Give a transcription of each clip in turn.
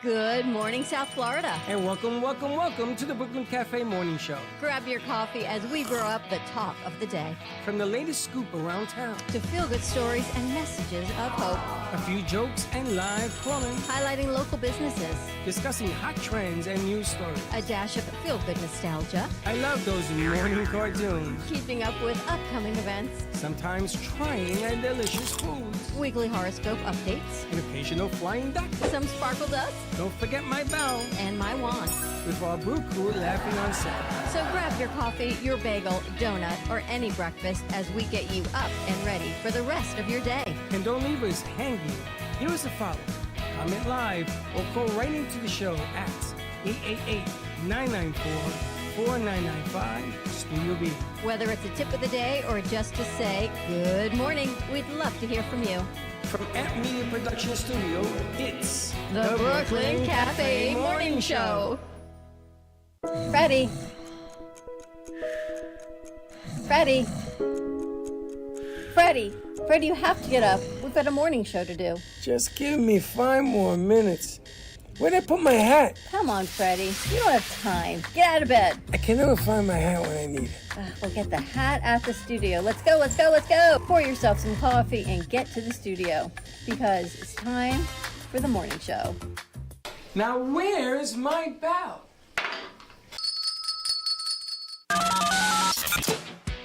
Good morning, South Florida. And welcome to the Brooklyn Cafe Morning Show. Grab your coffee as we brew up the talk of the day. From the latest scoop around town to feel-good stories and messages of hope. A few jokes and live calling. Highlighting local businesses. Discussing hot trends and news stories. A dash of feel-good nostalgia. I love those morning cartoons. Keeping up with upcoming events. Sometimes trying and delicious foods. Weekly horoscope updates. An occasional flying duck. Some sparkle dust. Don't forget my bell. And my wand. With our brew crew laughing on set. So grab your coffee, your bagel, donut, or any breakfast as we get you up and ready for the rest of your day. And don't leave us hanging. Give us a follow. Comment live or call right into the show at 888-994-4995 Studio B. Whether it's a tip of the day or just to say good morning, we'd love to hear from you. From Amp Media Production Studio, it's the Brooklyn Cafe Morning Show. Freddie, you have to get up. We've got a morning show to do. Just give me 5 more minutes. Where'd I put my hat? Come on, Freddie. You don't have time. Get out of bed. I can never find my hat when I need it. We'll get the hat at the studio. Let's go. Pour yourself some coffee and get to the studio because it's time for the morning show. Now, where's my bell?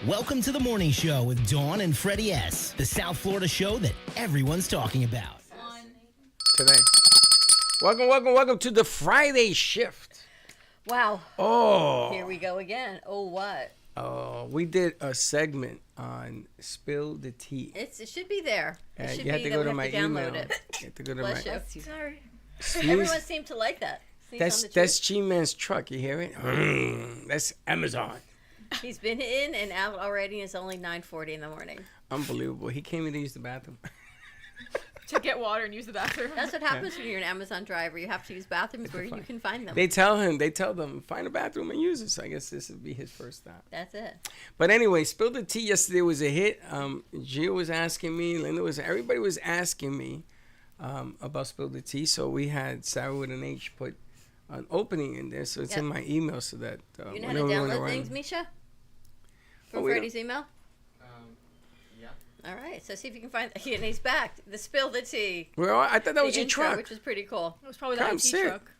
Welcome to the morning show with Dawn and Freddie S., the South Florida show that everyone's talking about. Today. Welcome to the Friday shift. Wow. Oh. Here we go again. Oh, what? Oh, we did a segment on Spill the Tea. It should be there. It should you have be to go that to we my have to download email. it. You have to go to Bless my. you. Sorry. Everyone seemed to like that. That's G-Man's truck. You hear it? That's Amazon. He's been in and out already, and it's only 9:40 in the morning. Unbelievable. He came in to use the bathroom. To get water and use the bathroom. That's what happens when you're an Amazon driver. You have to use bathrooms where you can find them. They tell them, find a bathroom and use it. So I guess this would be his first stop. That's it. But anyway, Spill the Tea yesterday was a hit. Gio was asking me, everybody was asking me about Spill the Tea. So we had Sarah with an H put an opening in there. So it's in my email so that you know how to download things, Misha? From Freddie's email? Yeah. All right, so see if you can find. And he's back. The Spill the Tea. Well, I thought that was your intro, truck, which was pretty cool. It was probably the IT truck.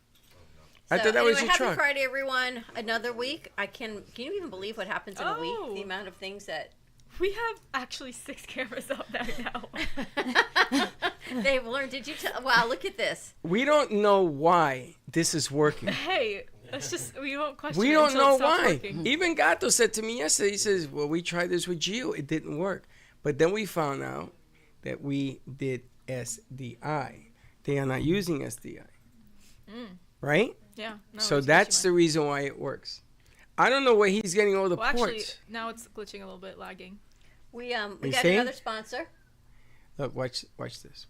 I thought that was your happy truck. Happy Friday, everyone! Another week. Can you even believe what happens in a week? The amount of things that we have actually 6 cameras up there now. They've learned. Did you tell? Wow, look at this. We don't know why this is working. Hey, we won't question. We it don't until know it stops why. working. Even Gato said to me yesterday, he says, well, we tried this with Gio. It didn't work. But then we found out that we did SDI. They are not using SDI. Right? Yeah. No, so that's the reason why it works. I don't know where he's getting all the ports. Actually, now it's glitching a little bit, lagging. We got another sponsor. Look, watch this.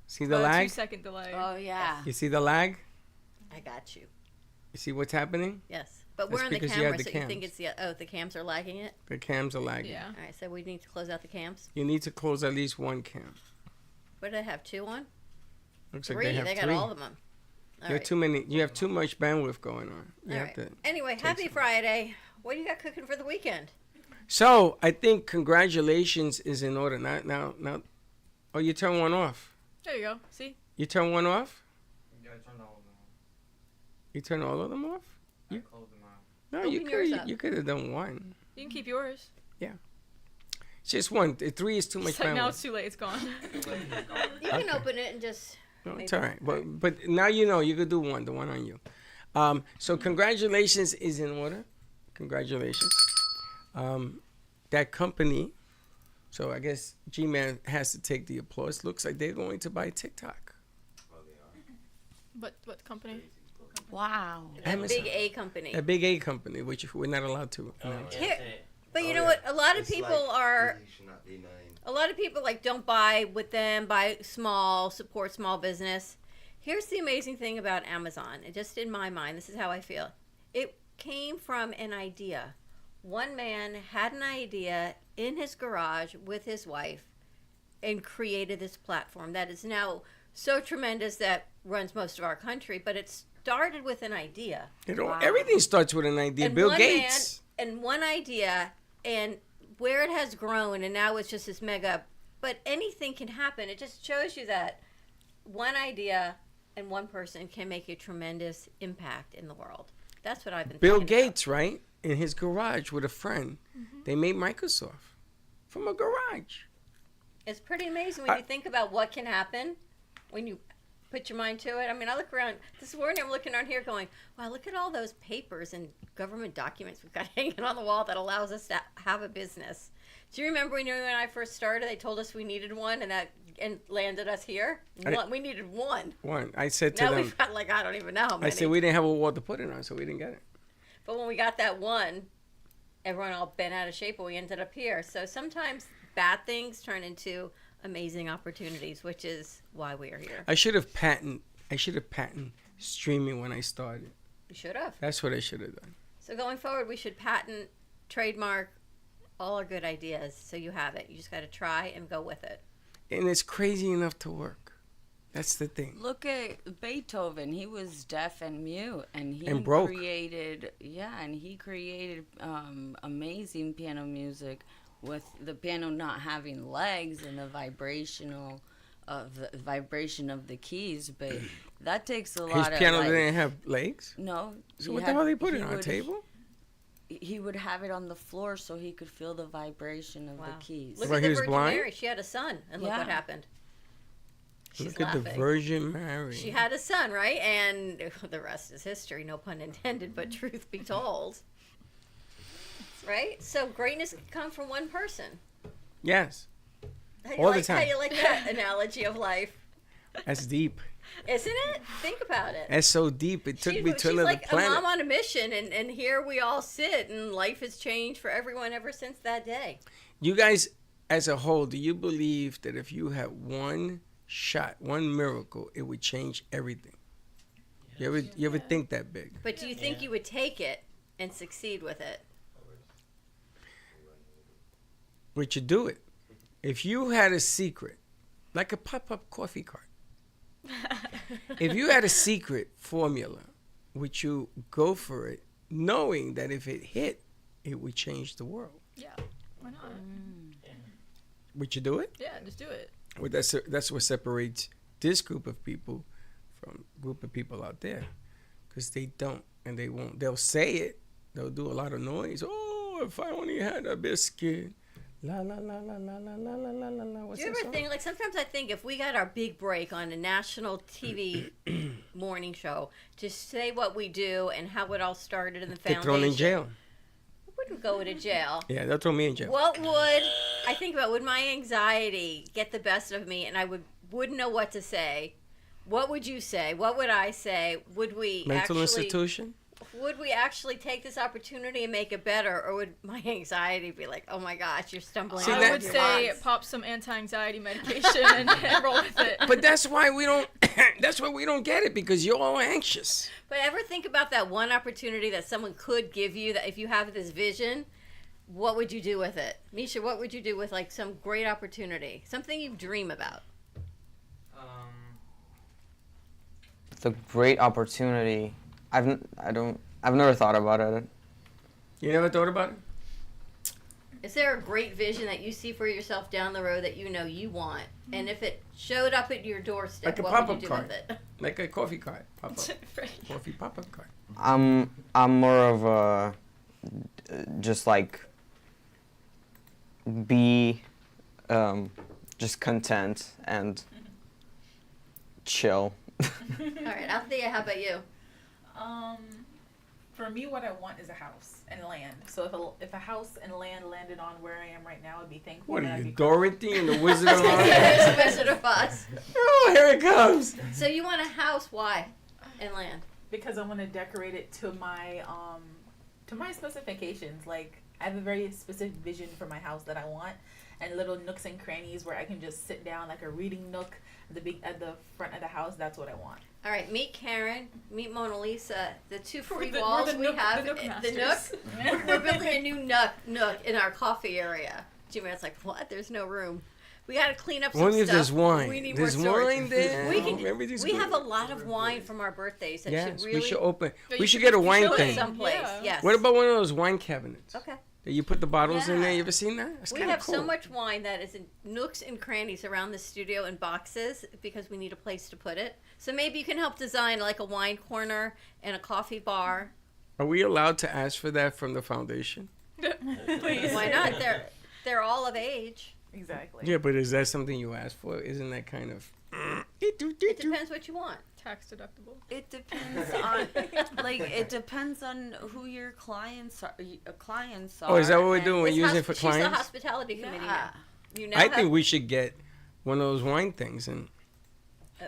See the lag? 2-second delay. Oh, yeah. You see the lag? I got you. You see what's happening? Yes. But That's we're on the because you have camera, the so cams. you think it's the cams are lagging it? The cams are lagging. Yeah. All right, so we need to close out the cams. You need to close at least one cam. What did I have, 2 on? Looks 3. like they have They got 3. all of them. You have too many. You have too much bandwidth going on. You All have right. to Anyway, happy Friday. What do you got cooking for the weekend? So I think congratulations is in order. Now. Oh, you turn one off. There you go. See? You turn one off? Yeah, I turned all of them off. You turn all of them off? I closed them out. No, Open yours up. you could have done one. You can keep yours. It's just one. 3 is too much It's like now it's bandwidth. too late. It's gone. You can open it and just... No, it's all right. But now you know you could do one. The one on you. So congratulations is in order. Congratulations. That company. So I guess G-Man has to take the applause. Looks like they're going to buy TikTok. What company? Wow. That Amazon. big A company. A big A company, which we're not allowed to announce. But you know what? A lot of people are... Should not be named. A lot of people don't buy with them, buy small, support small business. Here's the amazing thing about Amazon. It just in my mind, this is how I feel. It came from an idea. One man had an idea in his garage with his wife and created this platform that is now so tremendous that runs most of our country, but it started with an idea. Everything starts with an idea. And Bill one Gates. Man, and one idea, and where it has grown, and now it's just this mega. But anything can happen. It just shows you that one idea and one person can make a tremendous impact in the world. That's what I've been Bill thinking Gates, right? In his garage with a friend, they made Microsoft from a garage. It's pretty amazing when you think about what can happen when you put your mind to it. I mean, I look around this morning, I'm looking around here going, wow, look at all those papers and government documents we've got hanging on the wall that allows us to have a business. Do you remember when I first started, they told us we needed one and landed us here? We needed one. One. I said to now them. we've got I don't even know how many. I said we didn't have a wall to put it on, so we didn't get it. But when we got that one, everyone all bent out of shape, and we ended up here. So sometimes bad things turn into amazing opportunities, which is why we are here. I should have patented streaming when I started. You should have. That's what I should have done. So going forward, we should patent, trademark all our good ideas so you have it. You just got to try and go with it. And it's crazy enough to work. That's the thing. Look at Beethoven. He was deaf and mute, and he broke. created amazing piano music with the piano not having legs and the vibration of the keys. But that takes a lot of. His piano didn't have legs? No. So what the hell they put it on a table? He would have it on the floor so he could feel the vibration of the keys. Look Well, at he the was Virgin blind? Mary. She had a son, and look what happened. She's Look at laughing. the Virgin Mary. She had a son, right? And the rest is history, no pun intended, but truth be told. Right? So greatness can come from one person. Yes. All the time. How you like that analogy of life? That's deep. Isn't it? Think about it. That's so deep. It took me to She's another like planet. a mom on a mission, and here we all sit, and life has changed for everyone ever since that day. You guys, as a whole, do you believe that if you had one shot, one miracle, it would change everything? You ever think that big? But do you think you would take it and succeed with it? Would you do it? If you had a secret, like a pop-up coffee cart, if you had a secret formula, would you go for it, knowing that if it hit, it would change the world? Yeah, why not? Would you do it? Yeah, just do it. Well, that's what separates this group of people from a group of people out there, because they don't and they won't. They'll say it. They'll do a lot of noise. Oh, if I only had a biscuit. La la la la la la la la la la. What's Do you that ever song? think, sometimes I think if we got our big break on a national TV morning show to say what we do and how it all started in the Get foundation. thrown in jail. I wouldn't go to jail. Yeah, they'll throw me in jail. What would my anxiety get the best of me and I wouldn't know what to say? What would you say? What would I say? Would we Mental institution? Would we actually take this opportunity and make it better, or would my anxiety be like, oh my gosh, you're stumbling See, over I that- would your say words? pop some anti-anxiety medication and roll with it. But that's why we don't. That's why we don't get it, because you're all anxious. But ever think about that one opportunity that someone could give you, that if you have this vision, what would you do with it? Misha, what would you do with some great opportunity? Something you dream about. It's a great opportunity. I've never thought about it. You never thought about it? Is there a great vision that you see for yourself down the road that you want? And if it showed up at your doorstep, Like a what pop-up would you do cart. with it? Like a coffee cart. Pop-up. Coffee pop-up cart. I'm more of a just be just content and chill. All right, Althea, how about you? For me, what I want is a house and land. So if a house and land landed on where I am right now, I'd be thankful. What and are I'd you, be Dorothy and the Wizard of Oz? There's the Wizard of Oz. Oh, here it comes. So you want a house? Why? And land. because I want to decorate it to my specifications. Like, I have a very specific vision for my house that I want, and little nooks and crannies where I can just sit down, like a reading nook at the front of the house. That's what I want. All right, meet Karen, meet Mona Lisa. The two free We're walls the we Nook- have. the Nook The masters. Nook. We're building a new nook in our coffee area. G-Man's like, what? There's no room. We got to clean up some Only if stuff. there's wine. We need There's more storage. wine there. We good. have a lot of wine from our birthdays that Yes, should really we should open. Yeah, We you should should get a put wine it thing. someplace. Yeah. Yes. What about one of those wine cabinets? Okay. That you put the bottles in there. Yeah. You ever seen that? That's We kinda have cool. so much wine that is in nooks and crannies around the studio in boxes because we need a place to put it. So maybe you can help design like a wine corner and a coffee bar. Are we allowed to ask for that from the foundation? Please. Why not? They're all of age. Exactly. Yeah, but is that something you ask for? Isn't that kind of? It depends what you want. Tax deductible. It depends on, it depends on who your clients are. Oh, is that what we're and- doing? We're It's using it for she's the clients. hospitality committee. Yeah. now. You now I have, think we should get one of those wine things, and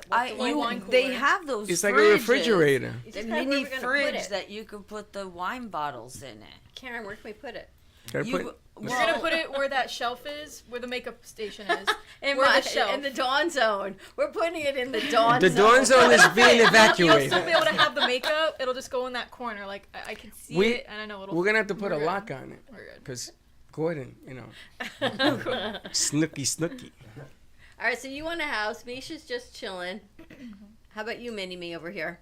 what's the wine They cooler? have those. it's like a fridges. refrigerator. You A just gotta mini where we're gonna put fridge it. that you could put the wine bottles in it. Karen, where can we put it? Gotta You- put- We're gonna put it where that shelf is, where the makeup station is. In, Where the shelf. in the dawn zone. We're putting it in the dawn the zone. dawn zone is being You'll evacuated. still be able to have the makeup. It'll just go in that corner. Like I can see We- it, and I know it'll. We're gonna have to put a We're good. lock on it, We're good. because Gordon, snooky. All right, so you want a house. Misha's just chilling. How about you, Mini-Me, over here?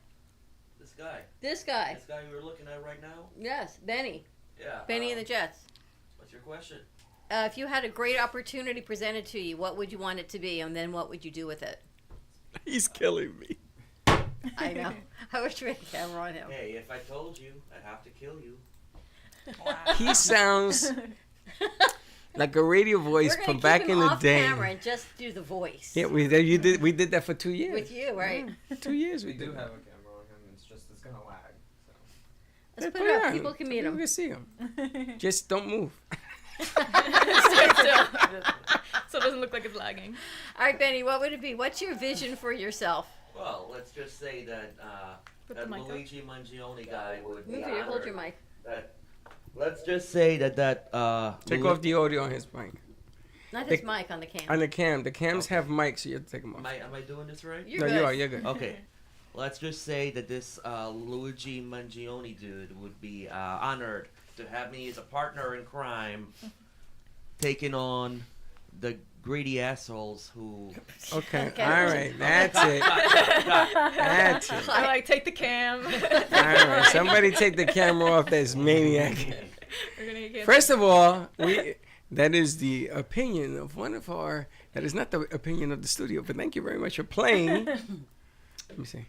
This guy. This guy. This guy you're looking at right now? Yes, Benny. Yeah. Benny and the Jets. What's your question? If you had a great opportunity presented to you, what would you want it to be, and then what would you do with it? He's killing me. I know. I wish we had a camera on him. Hey, if I told you, I'd have to kill you. He sounds like a radio voice We're gonna from keep back him in the off day. camera and just do the voice. Yeah, we did that for 2 years. With you, right? 2 years we We do did. have a camera on him. It's just it's gonna lag. So. Let's Yeah, put it up. on. People can meet People him. can see him. Just don't move. Stand still. So it doesn't look like it's lagging. All right, Benny, what would it be? What's your vision for yourself? Well, let's just say that Put that the mic up. Luigi Mangione guy would be Move here. Hold honored your mic. that- let's just say that Take Lu- off the audio on his mic. Not his The- mic on the cam. On the cam. The cams have mics, so you have to take them off. Am I doing this right? You're No, good. you are. You're good. Okay. Let's just say that this Luigi Mangione dude would be honored to have me as a partner in crime, taking on the greedy assholes who. Okay. Okay. All right. That's it. That's it. I like take the cam. All right. Somebody take the camera off this maniac. We're gonna get First of all, that is the opinion of one of our. That is not the opinion of the studio, but thank you very much for playing. Let me see.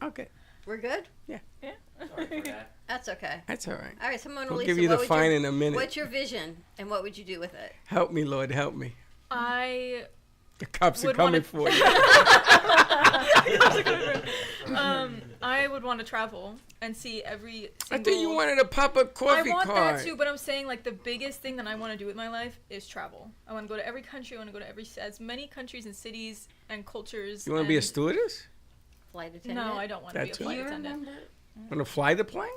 Okay. We're good? Sorry for that. That's okay. That's all right. All right, someone We'll Lisa, give you what the would fine your, in a minute. What's your vision, and what would you do with it? Help me, Lord, help me. I The cops are Would coming wanna- for you. I would want to travel and see every I single. thought you wanted to pop a I coffee want cart. that too, but I'm saying like the biggest thing that I want to do with my life is travel. I want to go to every country. I want to go to as many countries and cities and cultures. You want to be a and- stewardess? Flight attendant? No, I don't want to be a That's it. flight You attendant. remember? Want to fly the plane?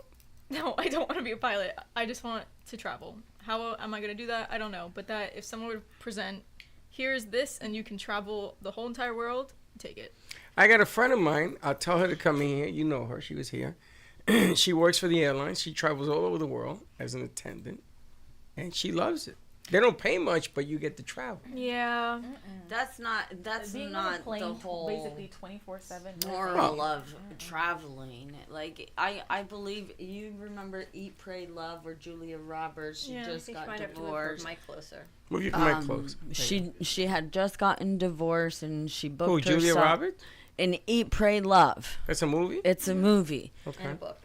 No, I don't want to be a pilot. I just want to travel. How am I going to do that? I don't know. But that if someone would present, here's this, and you can travel the whole entire world, take it. I got a friend of mine. I'll tell her to come in here. You know her. She was here. She works for the airlines. She travels all over the world as an attendant. And she loves it. They don't pay much, but you get to travel. Yeah. That's not Being on a the plane whole basically 24/7. moral of traveling. Like I believe you remember Eat, Pray, Love, where Julia Roberts she Yeah. I I just think you got might have to move divorced. the mic closer. Move your mic close. She had just gotten divorced and she booked Who, Julia herself Roberts? in Eat, Pray, Love. That's a movie? It's a movie. And Okay. a book.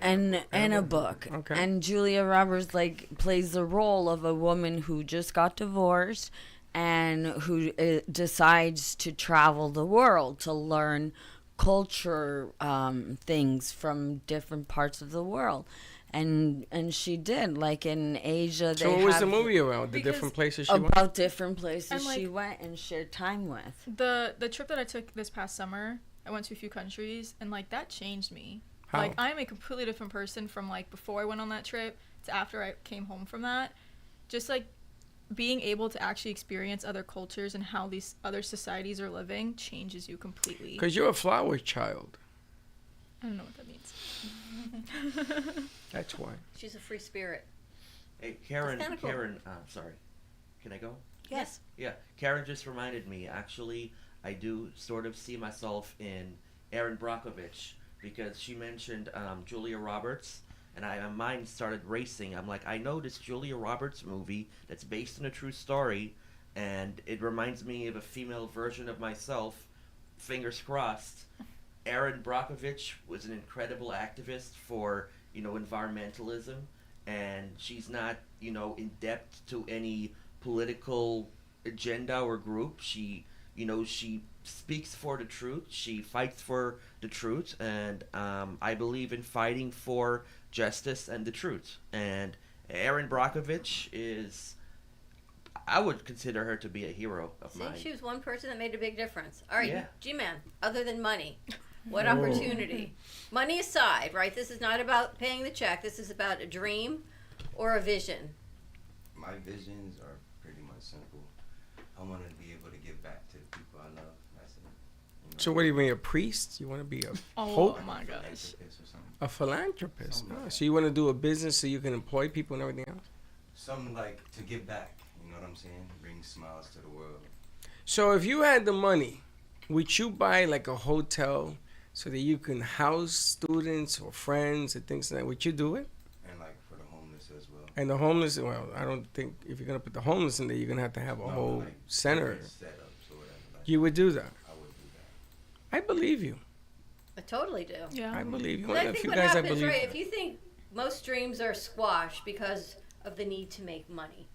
And a book. Okay. And Julia Roberts like plays the role of a woman who just got divorced and who decides to travel the world to learn culture things from different parts of the world. And she did, like in Asia. So they what was the have movie about? The Because different places she went? about different places And, like- she went and shared time with. The trip that I took this past summer, I went to a few countries, and like that changed me. How? Like I'm a completely different person from like before I went on that trip to after I came home from that. Just like being able to actually experience other cultures and how these other societies are living changes you completely. Because you're a flower child. I don't know what that means. That's why. She's a free spirit. Hey, Karen. That's kinda cool. Karen. Sorry. Can I go? Yes. Yeah, Karen just reminded me. Actually, I do sort of see myself in Erin Brockovich because she mentioned Julia Roberts, and my mind started racing. I'm like, I know this Julia Roberts movie that's based on a true story, and it reminds me of a female version of myself. Fingers crossed. Erin Brockovich was an incredible activist for environmentalism, and she's not in depth to any political agenda or group. She speaks for the truth. She fights for the truth, and I believe in fighting for justice and the truth. And Erin Brockovich is, I would consider her to be a hero of mine. She was one person that made a big difference. All right, Yeah. G-Man, other than money, what opportunity? Money aside, right? This is not about paying the check. This is about a dream or a vision. My visions are pretty much simple. I want to be able to give back to the people I love. That's it. So what do you mean, a priest? You want to be a Oh hope? my gosh. A philanthropist? Something like that. So you want to do a business so you can employ people and everything else? Something like to give back. You know what I'm saying? Bring smiles to the world. So if you had the money, would you buy like a hotel so that you can house students or friends and things like that? Would you do it? And like for the homeless as well. And the homeless, well, I don't think if you're going to put the homeless in there, you're going to have to have a No, whole like center. different setups or whatever. Like, You would do that. I would do that. I believe you. I totally do. Yeah. I believe you. But One I of the think few what guys I happens, believe. right, if you think most dreams are squashed because of the need to make money,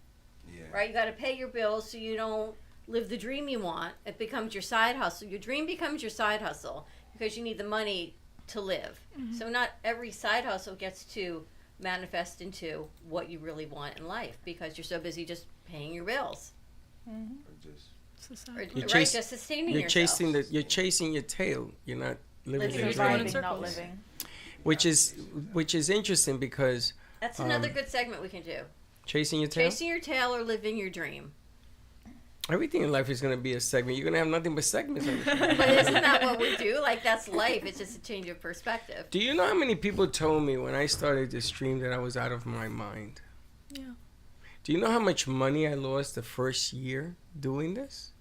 Yeah. right? You got to pay your bills so you don't live the dream you want. It becomes your side hustle. Your dream becomes your side hustle because you need the money to live. So not every side hustle gets to manifest into what you really want in life because you're so busy just paying your bills. Or just Or, You're right, chas- just sustaining You're yourself. chasing your tail. You're not living Living your your dream. dream. in not circles. living. Which is interesting because That's another good segment we can do. chasing your tail. Chasing your tail or living your dream. Everything in life is going to be a segment. You're going to have nothing but segments. On the But isn't that what we do? Like, that's life. It's just a change of perspective. Do you know how many people told me when I started this stream that I was out of my mind? Yeah. Do you know how much money I lost the first year doing this?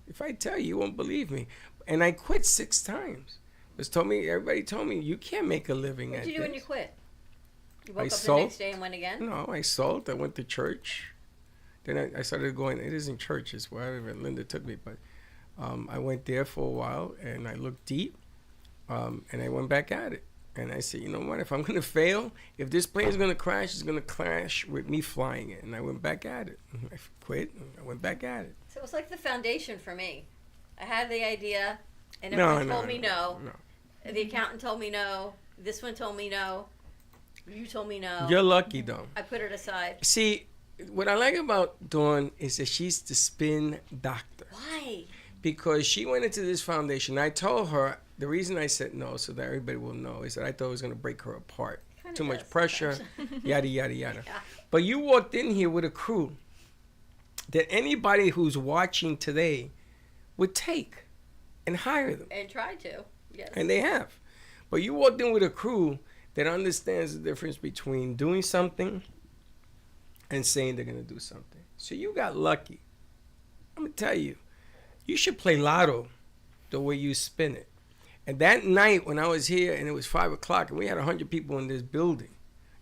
If I tell you, you won't believe me. And I quit 6 times. Everybody told me, you can't make a living What at did you do when you this. quit? You woke I up the sold. next day and went again? No, I sold. I went to church. Then I started going. It isn't church. It's wherever Linda took me. But I went there for a while, and I looked deep, and I went back at it. And I said, you know what? If I'm going to fail, if this plane's going to crash, it's going to crash with me flying it. And I went back at it. I quit. And I went back at it. So it was like the foundation for me. I had the idea, and No, everyone no, told me no. no. The accountant told me no. This one told me no. You told me no. You're lucky, though. I put it aside. See, what I like about Dawn is that she's the spin doctor. Why? Because she went into this foundation. I told her the reason I said no, so that everybody will know, is that I thought it was going to break her apart. Kinda Too much does, pressure, yada, yada, yada. Yeah. But you walked in here with a crew that anybody who's watching today would take and hire them. And tried to. Yes. And they have. But you walked in with a crew that understands the difference between doing something and saying they're going to do something. So you got lucky. I'm going to tell you, you should play lotto the way you spin it. And that night when I was here and it was 5 o'clock and we had 100 people in this building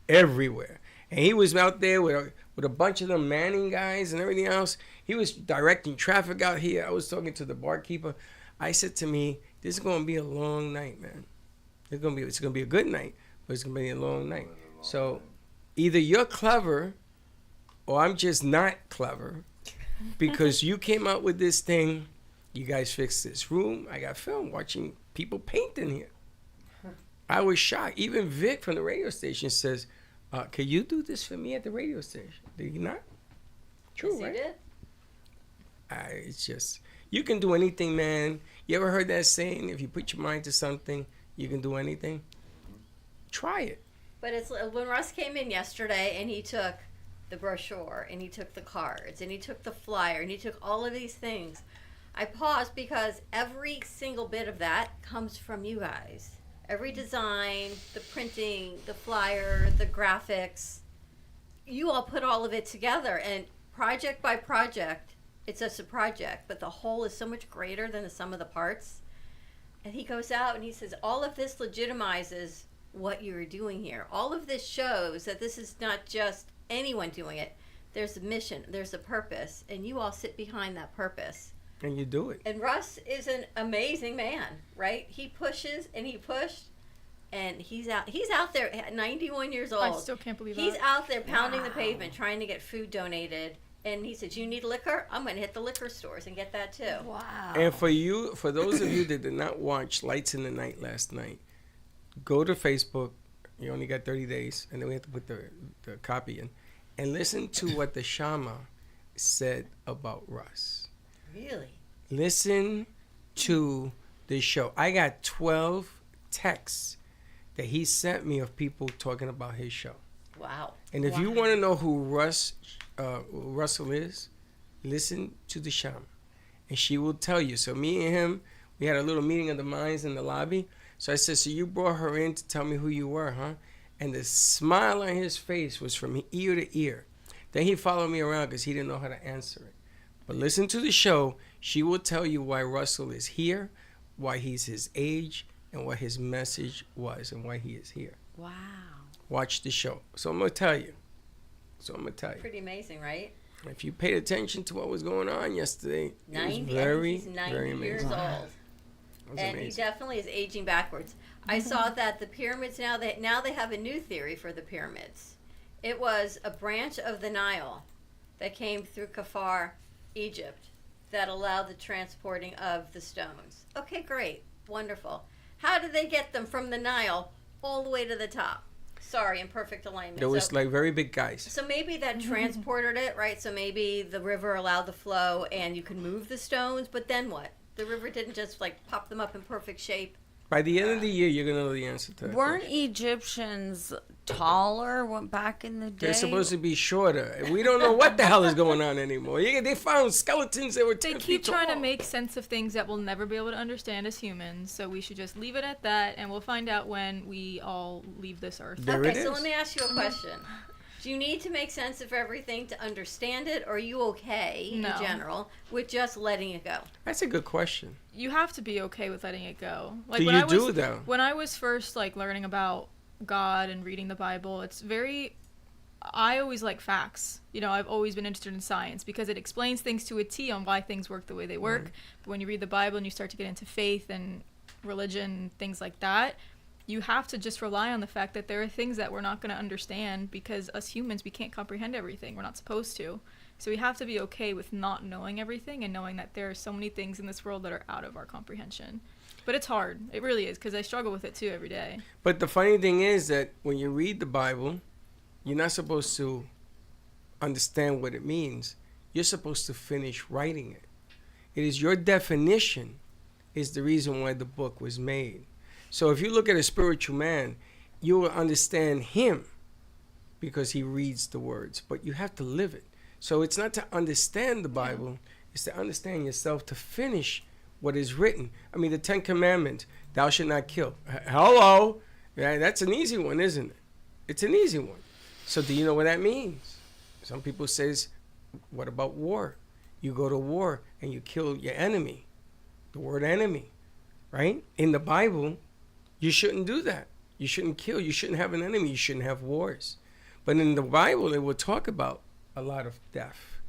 everywhere. And he was out there with a bunch of them Manning guys and everything else. He was directing traffic out here. I was talking to the barkeeper. I said to me, this is going to be a long night, man. It's going to be a good night, but it's going to be a long night. So either you're clever or I'm just not clever because you came out with this thing. You guys fixed this room. I got film watching people paint in here. I was shocked. Even Vic from the radio station says, can you do this for me at the radio station? Did he not? True, Yes, right? you did. It's just, you can do anything, man. You ever heard that saying, if you put your mind to something, you can do anything? Try it. But it's when Russ came in yesterday and he took the brochure and he took the cards and he took the flyer and he took all of these things. I paused because every single bit of that comes from you guys. Every design, the printing, the flyer, the graphics, you all put all of it together. And project by project, it's just a project, but the whole is so much greater than the sum of the parts. And he goes out and he says, all of this legitimizes what you're doing here. All of this shows that this is not just anyone doing it. There's a mission, there's a purpose, and you all sit behind that purpose. And you do it. And Russ is an amazing man, right? He pushes and he pushed, and he's out there at 91 years old. I still can't believe he's that. out there pounding the pavement trying to get food donated. And he said, you need liquor? I'm going to hit the liquor stores and get that too. Wow. And for those of you that did not watch Lights in the Night last night, go to Facebook. You only got 30 days, and then we have to put the copy in. And listen to what the Shama said about Russ. Really? Listen to the show. I got 12 texts that he sent me of people talking about his show. Wow. And if you want to know who Russell is, listen to the Shama. And she will tell you. So me and him, we had a little meeting of the minds in the lobby. So I said, so you brought her in to tell me who you were, huh? And the smile on his face was from ear to ear. Then he followed me around because he didn't know how to answer it. But listen to the show. She will tell you why Russell is here, why he's his age, and what his message was, and why he is here. Wow. Watch the show. So I'm going to tell you. Pretty amazing, right? If you paid attention to what was going on yesterday, 90, it was very, he's 90 very years amazing. old. Was And amazing. he definitely is aging backwards. I saw that the pyramids now they have a new theory for the pyramids. It was a branch of the Nile that came through Kafar, Egypt, that allowed the transporting of the stones. Okay, great. Wonderful. How did they get them from the Nile all the way to the top? Sorry, in perfect alignment. There was like very big guys. So maybe that transported it, right? So maybe the river allowed the flow and you can move the stones, but then what? The river didn't just like pop them up in perfect shape. By the end of the year, you're going to know the answer to that Weren't question. Egyptians taller back in the day? They're supposed to be shorter. We don't know what the hell is going on anymore. They found skeletons that were 10 They feet keep trying to tall. make sense of things that we'll never be able to understand as humans, so we should just leave it at that, and we'll find out when we all leave this earth. There it Okay, so is. let me ask you a question. Do you need to make sense of everything to understand it, or are you okay No. in general with just letting it go? That's a good question. You have to be okay with letting it go. Like Do when you I was, do, though? When I was first like learning about God and reading the Bible, I always like facts. You know, I've always been interested in science because it explains things to a T on why things work the way they work. But when you read the Bible and you start to get into faith and religion, things like that, you have to just rely on the fact that there are things that we're not going to understand because us humans, we can't comprehend everything. We're not supposed to. So we have to be okay with not knowing everything and knowing that there are so many things in this world that are out of our comprehension. But it's hard. It really is, because I struggle with it too every day. But the funny thing is that when you read the Bible, you're not supposed to understand what it means. You're supposed to finish writing it. It is your definition is the reason why the book was made. So if you look at a spiritual man, you will understand him because he reads the words, but you have to live it. So it's not to understand the Bible, it's to understand yourself, to finish what is written. I mean, the 10 Commandments, thou shalt not kill. Hello? Yeah, that's an easy one, isn't it? It's an easy one. So do you know what that means? Some people says, what about war? You go to war and you kill your enemy. The word enemy, right? In the Bible, you shouldn't do that. You shouldn't kill. You shouldn't have an enemy. You shouldn't have wars. But in the Bible, it will talk about a lot of death,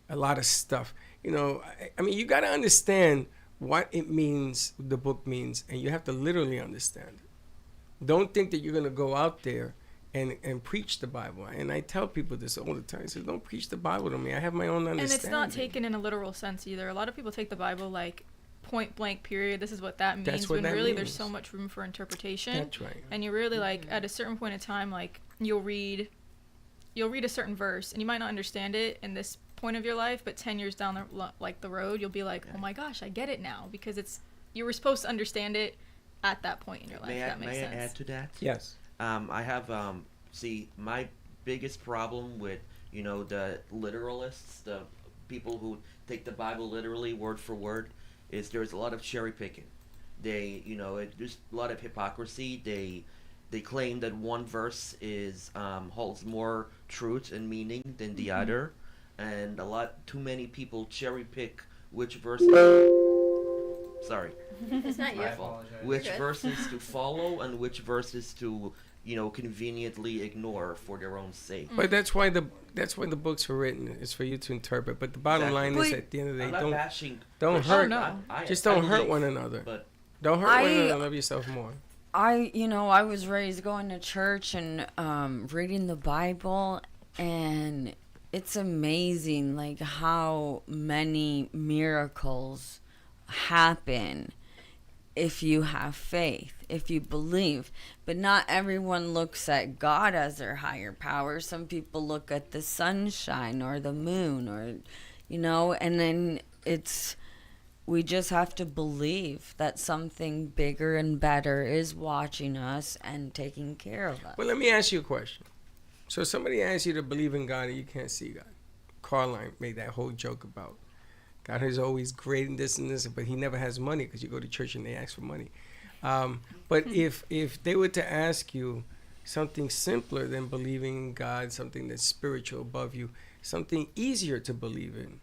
a lot of stuff. You know, I mean, you got to understand what it means, the book means, and you have to literally understand it. Don't think that you're going to go out there and preach the Bible. And I tell people this all the time. I say, don't preach the Bible to me. I have my own understanding. And it's not taken in a literal sense either. A lot of people take the Bible like point blank period. This is what that means. That's what when that really means. There's so much room for interpretation. That's right. And you really like at a certain point in time, like you'll read a certain verse and you might not understand it in this point of your life, but 10 years down the road, you'll be like, oh my gosh, I get it now, because you were supposed to understand it at that point in your life. May that makes I sense. add to that? Yes. I have my biggest problem with the literalists, the people who take the Bible literally word for word, is there's a lot of cherry picking. There's a lot of hypocrisy. They claim that one verse holds more truth and meaning than the other, and a lot too many people cherry pick which verse. Sorry. It's not your I fault. apologize. Which You're good. verses to follow and which verses to, conveniently ignore for their own sake. But that's why the books were written. It's for you to interpret. But the bottom Exactly. line is, But- at the end of the I'm day, not bashing. don't Christians. hurt. no. Just don't hurt believe, one another. But Don't hurt one I- another. Love yourself more. I was raised going to church and reading the Bible, and it's amazing like how many miracles happen if you have faith, if you believe. But not everyone looks at God as their higher power. Some people look at the sunshine or the moon, or and then we just have to believe that something bigger and better is watching us and taking care of us. Well, let me ask you a question. So somebody asks you to believe in God and you can't see God. Carline made that whole joke about God is always great and this, but he never has money because you go to church and they ask for money. But if they were to ask you something simpler than believing in God, something that's spiritual above you, something easier to believe in,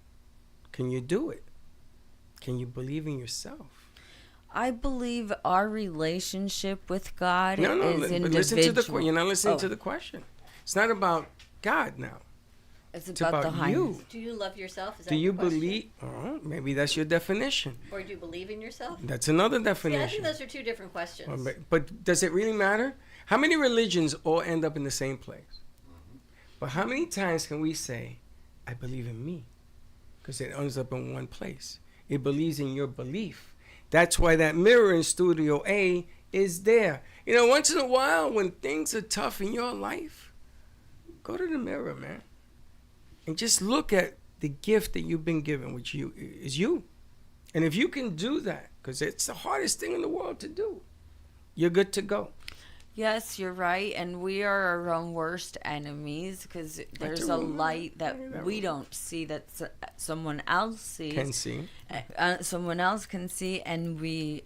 can you do it? Can you believe in yourself? I believe our relationship with God No, is but individual. listen to the you're not listening Oh. to the question. It's not about God now. It's It's about, the about high. you. Do you love yourself? Is that Do you the question? believe? Maybe that's your definition. Or do you believe in yourself? That's another See, I think definition. those are two different questions. But does it really matter? How many religions all end up in the same place? But how many times can we say, I believe in me? Because it ends up in one place. It believes in your belief. That's why that mirror in Studio A is there. Once in a while when things are tough in your life, go to the mirror, man. And just look at the gift that you've been given, which is you. And if you can do that, because it's the hardest thing in the world to do, you're good to go. Yes, you're right, and we are our own worst enemies because there's a light that we don't see that someone else sees. Can see. Someone else can see, and we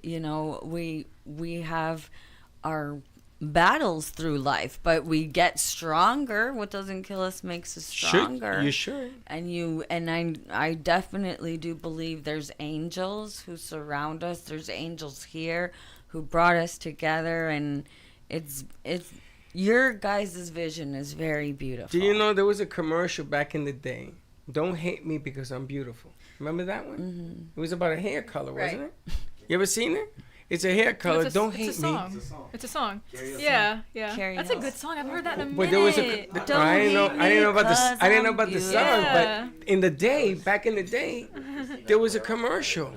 have our battles through life, but we get stronger. What doesn't kill us makes us stronger. You should. And I definitely do believe there's angels who surround us. There's angels here who brought us together, and it's your guys' vision is very beautiful. Do you know there was a commercial back in the day? Don't hate me because I'm beautiful. Remember that one? Mm-hmm. It was about a hair color, wasn't Right. it? You ever seen it? It's a hair color. Don't hate it's a me. song. It's a song. Carry us Yeah. Carry That's a us. good song. I've heard that in a But minute. there was I didn't know about because I didn't know I'm about the song, Yeah. but back in the day, there was a commercial.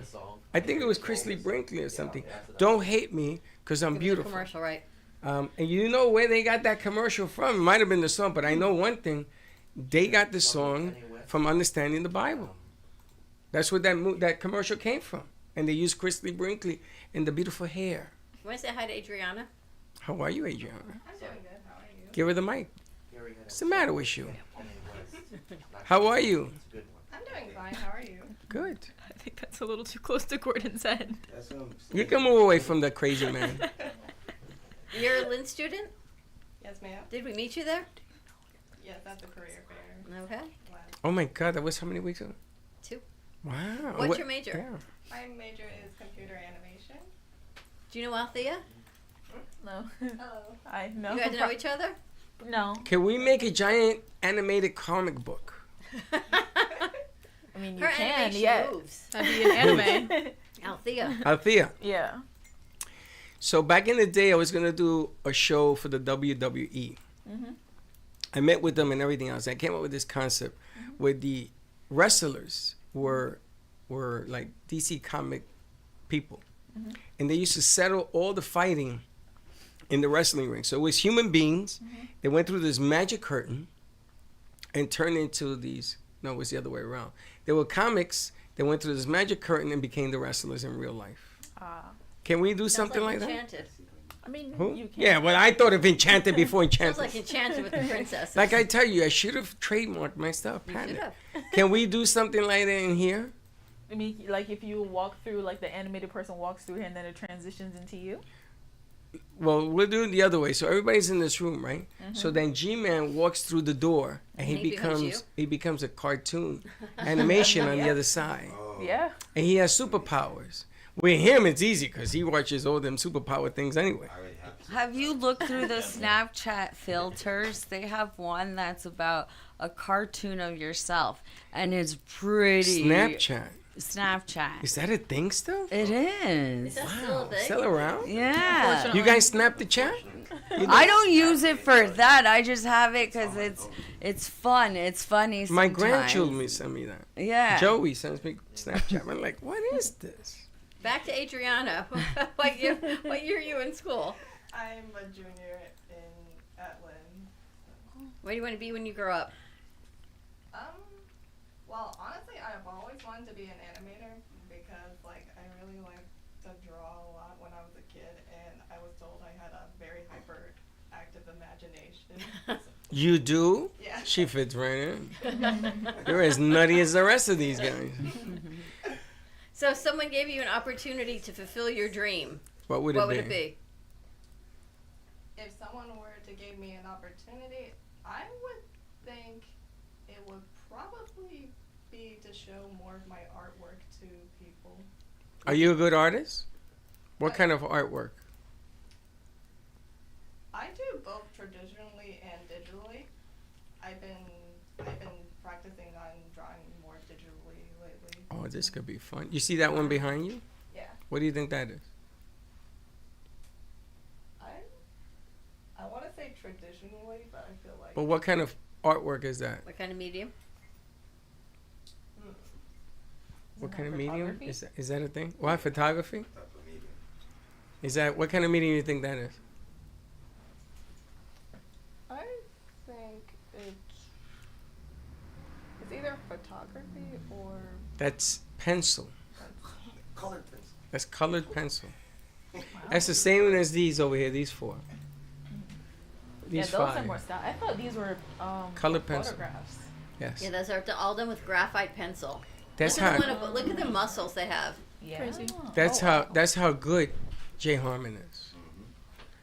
I think it was Chrisley Brinkley or something. Don't hate me because I'm It was a beautiful. commercial, right? And you know where they got that commercial from? It might have been the song, but I know one thing: they got the song from understanding the Bible. That's where that commercial came from, and they used Chrisley Brinkley and the beautiful hair. You want to say hi to Adriana? How are you, Adriana? I'm doing good. How are you? Give her the mic. What's the matter with you? How are you? I'm doing fine. How are you? Good. I think that's a little too close to Gordon's head. That's what I'm You saying. can move away from the crazy man. You're a Lynn student? Yes, ma'am. Did we meet you there? Yes, that's a career fair. Okay. Oh my God, that was how many weeks ago? 2. Wow. What's your major? Yeah. My major is computer animation. Do you know Althea? No. Hello. I know. You guys know each other? No. Can we make a giant animated comic book? I mean, you Her can. animation Yeah. moves. That'd be an anime. Althea. Althea. Yeah. So back in the day, I was gonna do a show for the WWE. I met with them and everything else. I came up with this concept where the wrestlers were like DC comic people, and they used to settle all the fighting in the wrestling ring. So it was human beings. They went through this magic curtain and turned into these. No, it was the other way around. There were comics that went through this magic curtain and became the wrestlers in real life. Can we do something like that? Enchanted. I mean, Who? you can. Yeah, well, I thought of Enchanted before Sounds Enchanted. like Enchanted with the princesses. Like I tell you, I should have trademarked my stuff. You Patent should it. Can we do something like that in here? I mean, like if you walk through, like the animated person walks through here and then it transitions into you. well, we'll do it the other way. So everybody's in this room, right? So then G-Man walks through the door, and And he becomes he becomes a cartoon animation on the other side, Yeah. and he has superpowers. With him, it's easy because he watches all them superpower things anyway. I already have to. Have you looked through the Snapchat filters? They have one that's about a cartoon of yourself, and it's pretty. Snapchat. Snapchat. Is that a thing still? It is. Is that still a thing? Still around? Yeah. You guys snap the chat? I don't use it for that. I just have it because it's fun. It's funny. My Sometimes. grandchildren send me that. Yeah. Joey sends me Snapchat. I'm like, what is this? Back to Adriana. what year are you in school? I'm a junior at Lynn. What do you want to be when you grow up? Well, honestly, I've always wanted to be an animator because, like, I really like to draw a lot when I was a kid, and I was told I had a very hyperactive imagination. You do? Yeah. She fits right in. You're as nutty as the rest of these guys. So if someone gave you an opportunity to fulfill your dream, What would what it would be? it be? If someone were to give me an opportunity, I would think it would probably be to show more of my artwork to people. Are you a good artist? What kind of artwork? I do both traditionally and digitally. I've been practicing on drawing more digitally lately. Oh, this could be fun. You see that one behind you? Yeah. What do you think that is? I want to say traditionally, but I feel like But what kind of artwork is that? What kind of medium? What that kind of medium? photography? Is that a thing? What, photography? Type of medium. Is that, what kind of medium do you think that is? I think it's either photography or That's pencil. Colored pencil. That's colored pencil. That's the same as these over here, these four. These Yeah, those five. are more style. I thought these were Colored pencil. photographs. Yes. Yeah, those are all done with graphite pencil. That's look at how. the one look at the muscles they have. Yeah. Crazy. That's how good Jay Harmon is.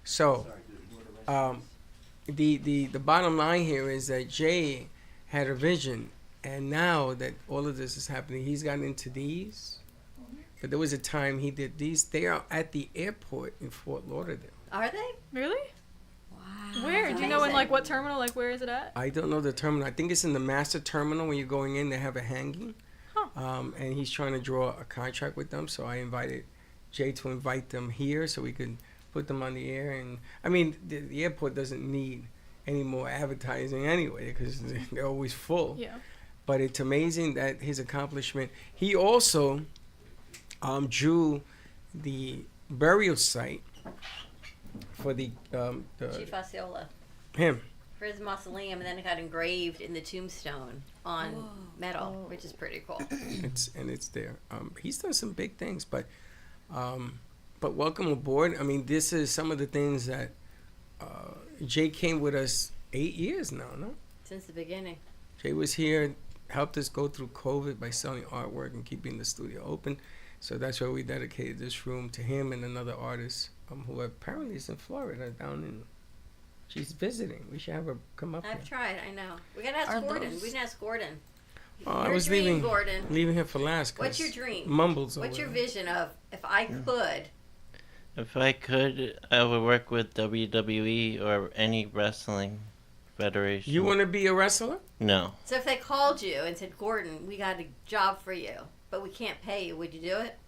So, the bottom line here is that Jay had a vision, and now that all of this is happening, he's gotten into these. But there was a time he did these. They are at the airport in Fort Lauderdale. Are they? Really? Wow. Where? Do you know in like what terminal? Like where is it at? I don't know the terminal. I think it's in the master terminal. When you're going in, they have a hanging. Huh. And he's trying to draw a contract with them. So I invited Jay to invite them here so we could put them on the air. And I mean, the airport doesn't need any more advertising anyway because they're always full. Yeah. But it's amazing that his accomplishment. He also drew the burial site for the Chief Osceola. him. For his mausoleum, and then it got engraved in the tombstone on metal, which is pretty cool. It's there. He's done some big things, but welcome aboard. I mean, this is some of the things that Jay came with us 8 years now. No, Since the beginning. Jay was here, helped us go through COVID by selling artwork and keeping the studio open. So that's why we dedicated this room to him and another artist who apparently is in Florida down in. She's visiting. We should have her come up I've here. tried, I know. We gotta ask Are Gordon. those- We can ask Gordon. Oh, I Your was dream, leaving Gordon. her for last. 'Cause What's your dream? Mumbles. What's over your there. vision of if I could? If I could, I would work with WWE or any wrestling federation. You want to be a wrestler? No. So if they called you and said, Gordon, we got a job for you, but we can't pay you, would you do it?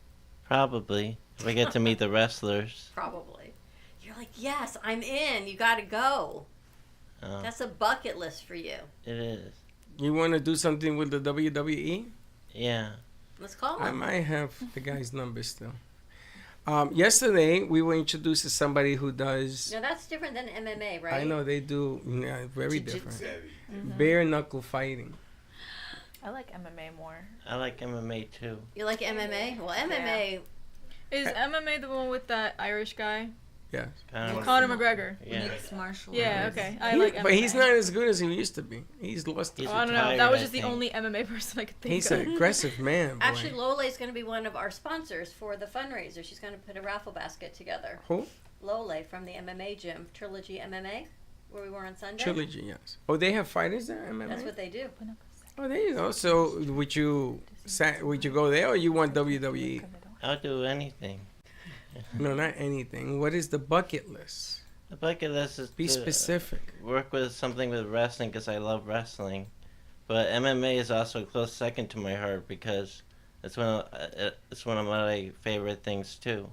Probably. If I get to meet the wrestlers. Probably. You're like, yes, I'm in. You gotta go. That's a bucket list for you. It is. You want to do something with the WWE? Yeah. Let's call I him. might have the guy's number still. Yesterday, we were introduced to somebody who does. No, that's different than MMA, right? I know they do. Yeah, very Jiu-jitsu. different. Bare knuckle fighting. I like MMA more. I like MMA too. You like MMA? Well, MMA. Is MMA the one with that Irish guy? Yes. Conor McGregor. Yeah. Mixed martial Yeah, arts. okay. I like MMA. But he's not as good as he used to be. He's lost. He's it. I don't know. That retired, was I just the think. only MMA person I could think He's of. an aggressive man. Boy. Actually, Lola is going to be one of our sponsors for the fundraiser. She's going to put a raffle basket together. Who? Lole from the MMA gym, Trilogy MMA, where we were on Sunday. Trilogy, yes. Oh, they have fighters there, MMA? That's what they do. Oh, there you go. So would you go there, or you want WWE? I'll do anything. No, not anything. What is the bucket list? The bucket list is Be to specific. work with something with wrestling because I love wrestling, but MMA is also a close second to my heart because it's one of my favorite things too.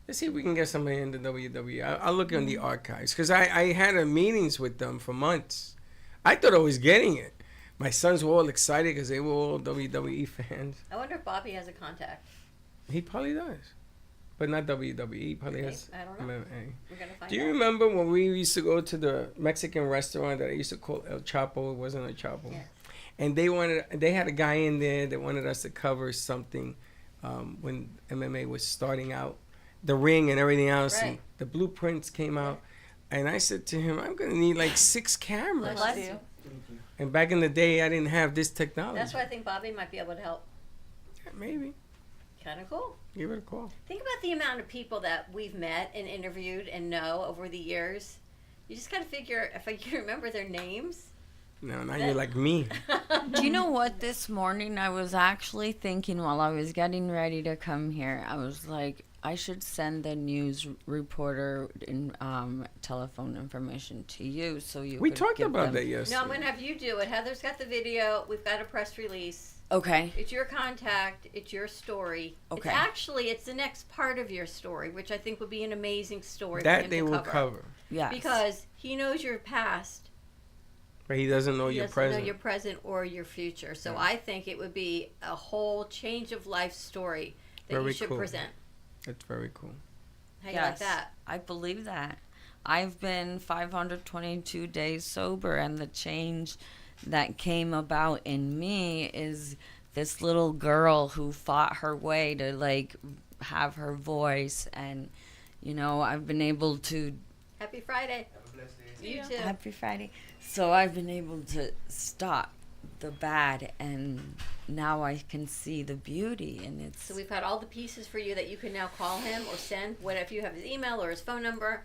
Let's see if we can get somebody in the WWE. I'll look in the archives because I had meetings with them for months. I thought I was getting it. My sons were all excited because they were all WWE fans. I wonder if Bobby has a contact. He probably does, but not WWE. He probably has I don't know. MMA. We're gonna find Do you out. remember when we used to go to the Mexican restaurant that I used to call El Chapo? It wasn't El Chapo. Yes. And they had a guy in there that wanted us to cover something when MMA was starting out, the ring and everything else. And Right. the blueprints came out. And I said to him, I'm going to need like 6 cameras. Bless you. And back in the day, I didn't have this technology. That's why I think Bobby might be able to help. Yeah, maybe. Kind of cool. Give it a call. Think about the amount of people that we've met and interviewed and know over the years. You just got to figure if I can remember their names. No, now you're like me. Do you know what? This morning I was actually thinking while I was getting ready to come here, I was like, I should send the news reporter in, telephone information to you so you We could talked give about them- that yesterday. No, I'm going to have you do it. Heather's got the video. We've got a press release. Okay. It's your contact. It's your story. Okay. It's the next part of your story, which I think would be an amazing story for That him they to will cover. cover. Yes. Because he knows your past. But he doesn't know He your doesn't present. know your present or your future. So Yeah. I think it would be a whole change of life story that you Very should cool. present. That's very cool. How you like Yes, that? I believe that. I've been 522 days sober, and the change that came about in me is this little girl who fought her way to like have her voice, and you know, I've been able to Happy Friday. You too. Happy Friday. So I've been able to stop the bad, and now I can see the beauty, and it's So we've got all the pieces for you that you can now call him or send. What if you have his email or his phone number?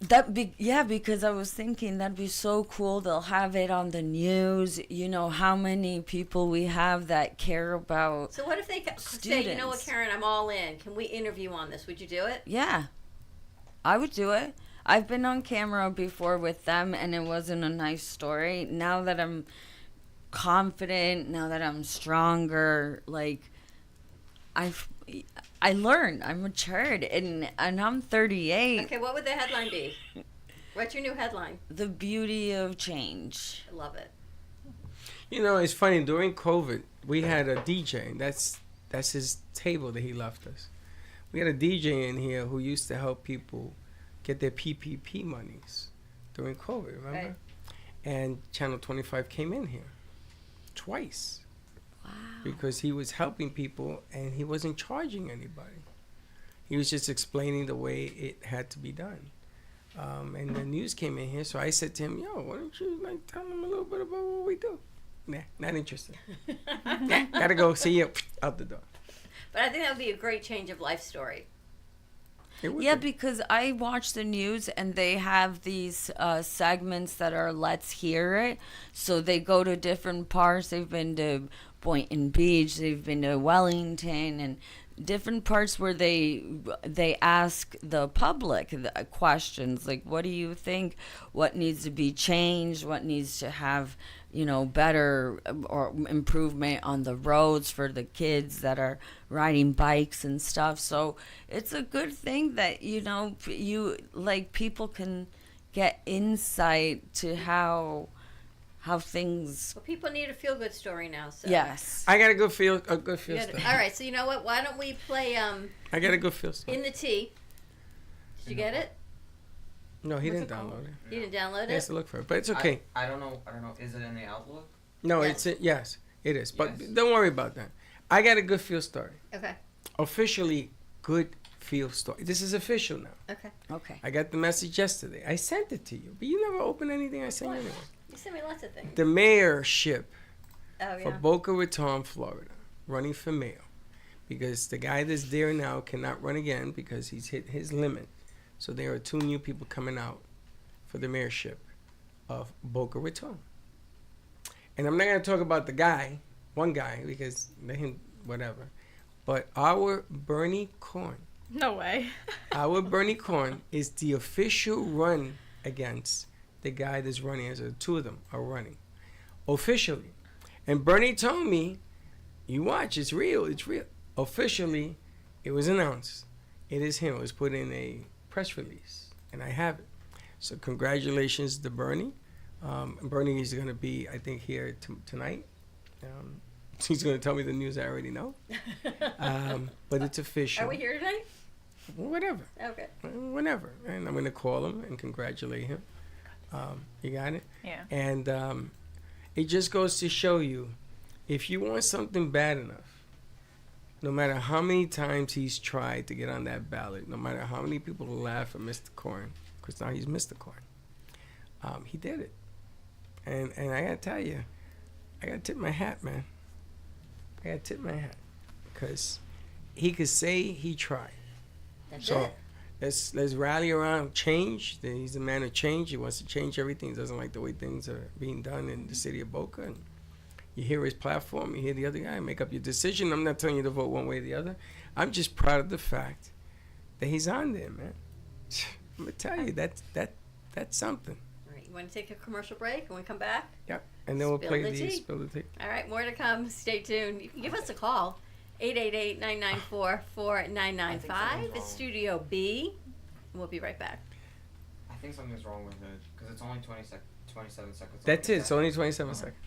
because I was thinking that'd be so cool. They'll have it on the news. You know how many people we have that care about. So what if they say, you know what, Students. Karen, I'm all in. Can we interview on this? Would you do it? Yeah, I would do it. I've been on camera before with them, and it wasn't a nice story. Now that I'm confident, now that I'm stronger, like I learned, I matured, and I'm 38. Okay, what would the headline be? What's your new headline? The beauty of change. I love it. You know, it's funny. During COVID, we had a DJ. That's his table that he left us. We had a DJ in here who used to help people get their PPP monies during COVID, remember? Right. And Channel 25 came in here twice. Wow. Because he was helping people and he wasn't charging anybody. He was just explaining the way it had to be done. And the news came in here, so I said to him, yo, why don't you like tell them a little bit about what we do? Nah, not interested. Nah, gotta go. See you out the door. But I think that would be a great change of life story. It would Yeah, be. because I watch the news and they have these segments that are Let's Hear It. So they go to different parts. They've been to Boynton Beach, they've been to Wellington, and different parts where they ask the public the questions like, what do you think? What needs to be changed? What needs to have, you know, better or improvement on the roads for the kids that are riding bikes and stuff. So it's a good thing that, you know, you like people can get insight to how things. Well, people need a feel-good story now. So Yes. I got a good feel You story. gotta- all right, so you know what? Why don't we play I got a good feel story. In the Tea? Did you get it? No, he What's didn't it called? download it. You didn't download He has it? to look for it, but it's okay. I don't know. Is it in the Outlook? No, Yes. yes, it is. But Yes. don't worry about that. I got a good feel story. Okay. Officially good feel story. This is official now. Okay. Okay. I got the message yesterday. I sent it to you, but you never opened anything I sent you anyway. You sent me lots of things. The mayorship Oh, for yeah. Boca Raton, Florida, running for mayor, because the guy that's there now cannot run again because he's hit his limit So there are 2 new people coming out for the mayorship of Boca Raton. And I'm not going to talk about the guy, one guy, because let him, whatever. But our Bernie Corn. No way. Our Bernie Corn is the official run against the guy that's running. As 2 of them are running officially. And Bernie told me, you watch, it's real, it's real. Officially, it was announced. It is him. It was put in a press release, and I have it. So congratulations to Bernie. Bernie is going to be, I think, here tonight. He's going to tell me the news I already know. But it's official. Are we here tonight? Whatever. Okay. Whenever. And I'm going to call him and congratulate him. You got it? Yeah. And it just goes to show you, if you want something bad enough, no matter how many times he's tried to get on that ballot, no matter how many people laugh at Mr. Corn, because now he's Mr. Corn, he did it. And I got to tell you, I got to tip my hat, man. I got to tip my hat. Because he could say he tried. That's so it. let's rally around change. He's a man of change. He wants to change everything. He doesn't like the way things are being done in the city of Boca. And you hear his platform, you hear the other guy, make up your decision. I'm not telling you to vote one way or the other. I'm just proud of the fact that he's on there, man. I'm going to tell you, that's something. All right, you want to take a commercial break and we come back? Yep. And then we'll Spill play the the tea. Spill the Tea. All right, more to come. Stay tuned. You can give us a call. 888-994-4995. It's Studio B. And we'll be right back. I think something's wrong with it because it's only 27 seconds. That's it. It's only 27 seconds.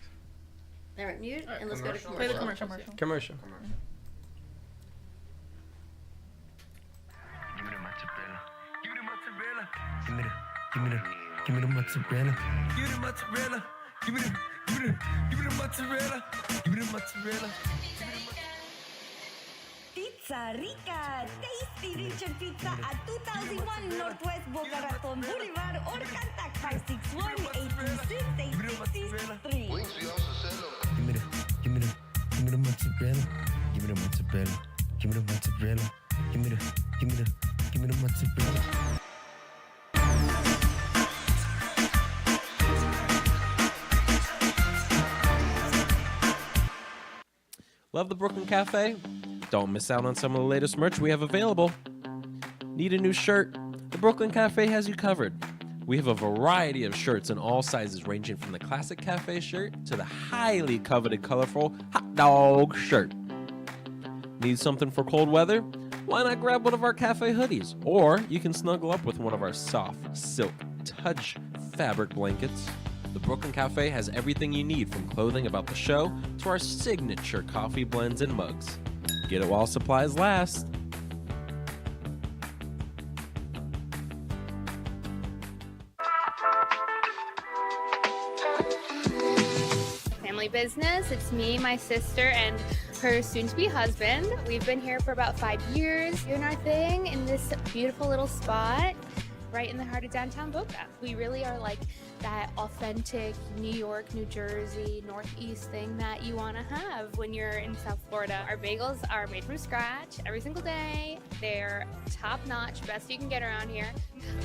All right, mute, and let's go to commercial. Play the commercial. Commercial. Give me the mozzarella. Give me the mozzarella. Give me the mozzarella. Give me the mozzarella. Give me the mozzarella. Give me the mozzarella. Pizza Rica, tasty rich and pizza at 2001 Northwest Boca Raton Boulevard or contact 561-826-8663. Give me the mozzarella. Give me the mozzarella. Give me the mozzarella. Give me the mozzarella. Love the Brooklyn Cafe? Don't miss out on some of the latest merch we have available. Need a new shirt? The Brooklyn Cafe has you covered. We have a variety of shirts in all sizes, ranging from the classic cafe shirt to the highly coveted colorful hot dog shirt. Need something for cold weather? Why not grab one of our cafe hoodies? Or you can snuggle up with one of our soft silk touch fabric blankets. The Brooklyn Cafe has everything you need, from clothing about the show to our signature coffee blends and mugs. Get it while supplies last. Family business. It's me, my sister, and her soon-to-be husband. We've been here for about 5 years, doing our thing in this beautiful little spot right in the heart of downtown Boca. We really are like that authentic New York, New Jersey, Northeast thing that you want to have when you're in South Florida. Our bagels are made from scratch every single day. They're top-notch, best you can get around here.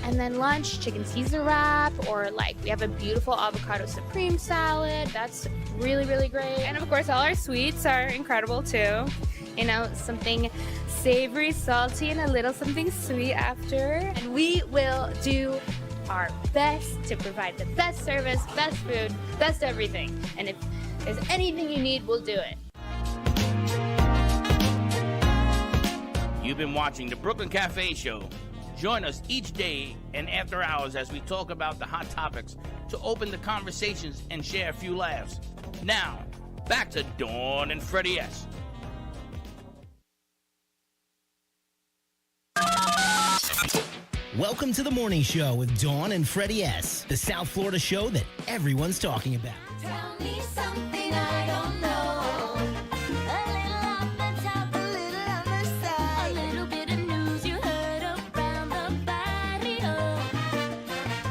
And then lunch, chicken Caesar wrap, or like we have a beautiful avocado supreme salad. That's really, really great. And of course, all our sweets are incredible too. You know, something savory, salty, and a little something sweet after. And we will do our best to provide the best service, best food, best everything. And if there's anything you need, we'll do it. You've been watching the Brooklyn Cafe Show. Join us each day and after hours as we talk about the hot topics to open the conversations and share a few laughs. Now, back to Dawn and Freddie S. Welcome to the morning show with Dawn and Freddie S., the South Florida show that everyone's talking about. Tell me something I don't know. A little off the top, a little on the side. A little bit of news you heard around the barrio.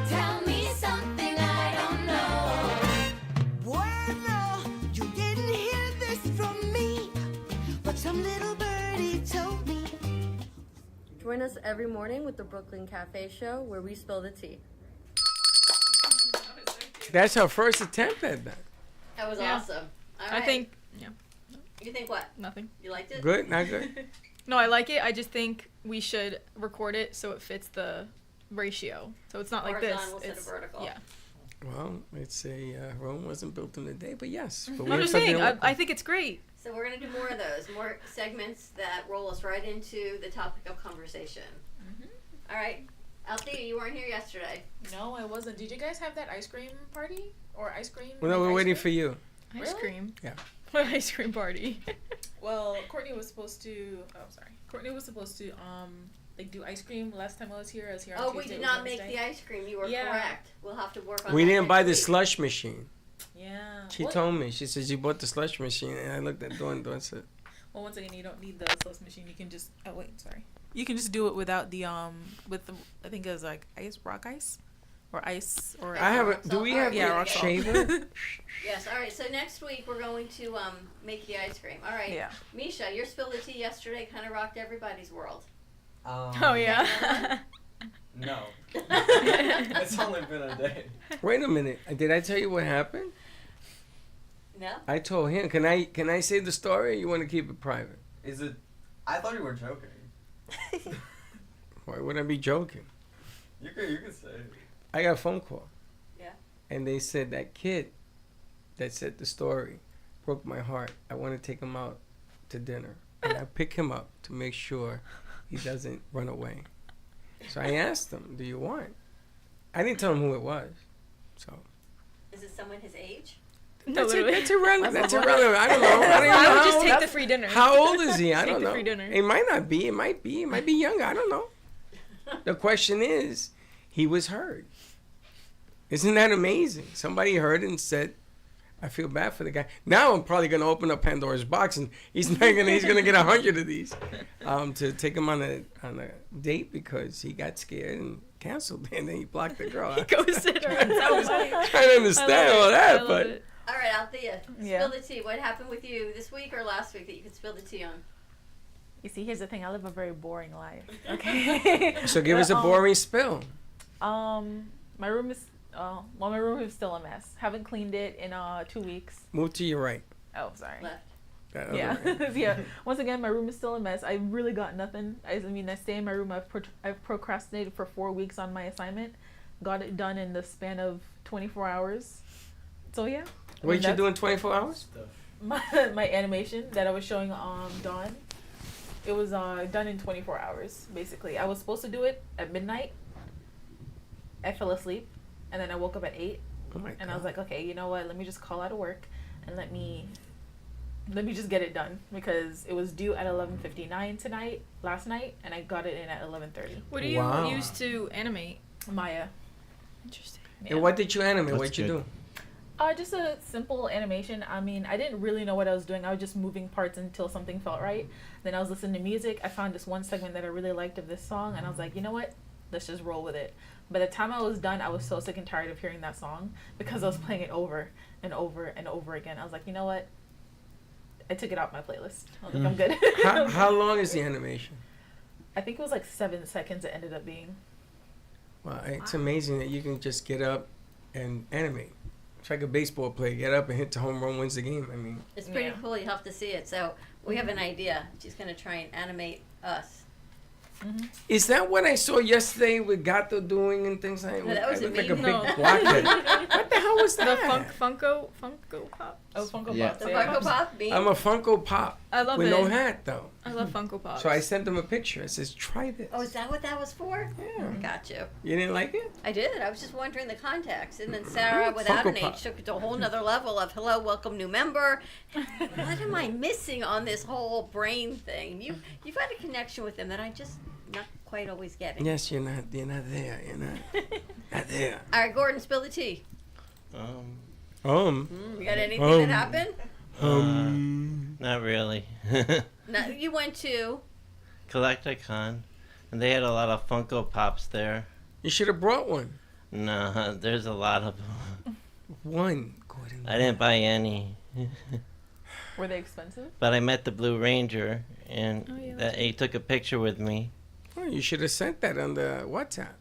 Tell me something I don't know. Bueno, you didn't hear this from me, but some little birdie told me. Join us every morning with the Brooklyn Cafe Show, where we spill the tea. That's her first attempt at that. That was Yeah. awesome. All I right. think, yeah. You think what? Nothing. You liked it? Good? Not good? No, I like it. I just think we should record it so it fits the ratio. So it's not like this. Horizontal instead of It's vertical. Yeah. Well, it's Rome wasn't built in a day, but yes. But we I'm have just something saying, to work I with. think it's great. So we're going to do more of those, more segments that roll us right into the topic of conversation. All right. Althea, you weren't here yesterday. No, I wasn't. Did you guys have that ice cream party or ice cream? Well, no, like we're ice waiting cream? for you. Ice Really? cream. Yeah. What ice cream party? Well, Courtney was supposed to. Oh, sorry. Courtney was supposed to like do ice cream last time I was here. I was here on Oh, Tuesday. we did it was not make Wednesday. the ice cream. You were Yeah. correct. We'll have to work on We that didn't buy the next week. slush machine. Yeah. She What? told me. She said she bought the slush machine, and I looked at Dawn and said, Well, once again, you don't need the slush machine. You can just. Oh wait, sorry. You can just do it without the with the. I think it was like rock ice, or ice or. I have a- do we have yeah, a rock salt. shaver? Yes, all right. So next week we're going to make the ice cream. All right. Yeah. Misha, your spill the tea yesterday kind of rocked everybody's world. Oh, yeah. No. It's only been a day. "Wait a minute. Did I tell you what happened?" No. I told him. Can I say the story? Or you want to keep it private? Is it? I thought you were joking. Why would I be joking? You could say it. I got a phone call. Yeah. And they said that kid that said the story broke my heart. I want to take him out to dinner. And I pick him up to make sure he doesn't run away. So I asked him, "Do you want?" I didn't tell him who it was. So Is it someone his age? that's literally. irrelevant. That's irrelevant. I don't know. I don't even I know would how just old- take the free dinner. How old is he? I Take don't the know. free dinner. It might not be. It might be. It might be younger. I don't know. The question is, he was heard. Isn't that amazing? Somebody heard and said, "I feel bad for the guy." Now I'm probably gonna open up Pandora's box, and he's gonna get 100 of these to take him on a date because he got scared and canceled, and then he blocked the girl. Ghosted her. That's so funny. Trying to understand all I that, love but it. All right, Althea, Yeah. spill the tea. What happened with you this week or last week that you could spill the tea on? You see, here's the thing. I live a very boring life. Okay. so give us a But, boring spill. My room is. My room is still a mess. Haven't cleaned it in 2 weeks. Move to your right. Oh, sorry. Left. That other Yeah, way. yeah. Once again, my room is still a mess. I really got nothing. I mean, I stay in my room. I've procrastinated for 4 weeks on my assignment. Got it done in the span of 24 hours. So yeah. What did you that's do in 24 hours? my animation that I was showing Dawn. It was done in 24 hours, basically. I was supposed to do it at midnight. I fell asleep, and then I woke up at 8. Oh my And I was like, okay, you know what? Let me just call out of work, and let me just get it done because it was due at 11:59 last night, and I got it in at 11:30. What do you Wow. use to animate? Maya. Interesting. And what did you animate? That's What'd you good. do? Just a simple animation. I mean, I didn't really know what I was doing. I was just moving parts until something felt right. Then I was listening to music. I found this one segment that I really liked of this song, and I was like, you know what? Let's just roll with it. By the time I was done, I was so sick and tired of hearing that song because I was playing it over and over and over again. I was like, you know what? I took it off my playlist. I was like, I'm good. How long is the animation? I think it was like 7 seconds it ended up being. Well, it's amazing that you can just get up and animate. It's like a baseball player. Get up and hit the home run, wins the game. I mean, It's pretty cool. You have to see it. So we have an idea. She's going to try and animate us. is that what I saw yesterday with Gato doing and things like that? No, that was I looked like a me. big No. blockhead. What the hell was The that? Funko Pops. Oh, Funko Yeah. Pops. The yeah. Funko Pop? Me? I'm a Funko Pop I love with it. no hat though. I love Funko Pops. So I sent them a picture. I says, "Try this." Oh, is that what that was for? Yeah. Got you. You didn't like it? I did. I was just wondering the context. And then Sarah, without Funko an Pop. H, took it to a whole nother level of, hello, welcome, new member. What am I missing on this whole brain thing? You've had a connection with them that I just not quite always getting. Yes, you're not there. You're not there. All right, Gordon, spill the tea. Um. You got anything that happened? Not really. No, you went to. Collecticon, and they had a lot of Funko Pops there. You should have brought one. No, there's a lot of them. One, Gordon. I didn't buy any. Were they expensive? But I met the Blue Ranger, and Oh, yeah, that he took a picture with me. Oh, you should have sent that on the WhatsApp.